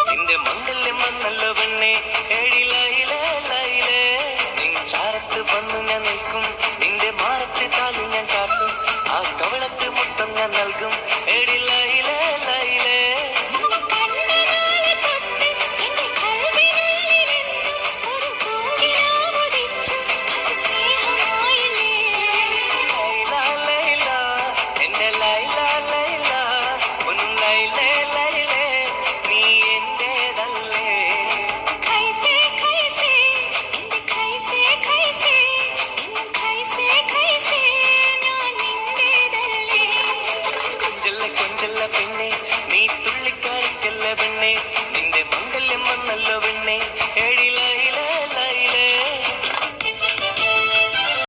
നിന്റെ മംഗല്യം വന്നല്ലോ പെണ്ണെ ഏഴിലയിലേ ലയിലേ നിൻ ചാരത്ത് വന്നു ഞാൻ നിൽക്കും നിന്റെ മാറത്ത് താലി ഞാൻ കാട്ടും ആ കവളത്ത് മുത്തം ഞാൻ നൽകും ഏഴിലയിലേ ലയിലേ പെണ്ണെ നീ തുള്ളിക്കാണിക്കല്ല പെണ്ണെ നിന്റെ മംഗല്യം വന്നല്ലോ പെണ്ണെ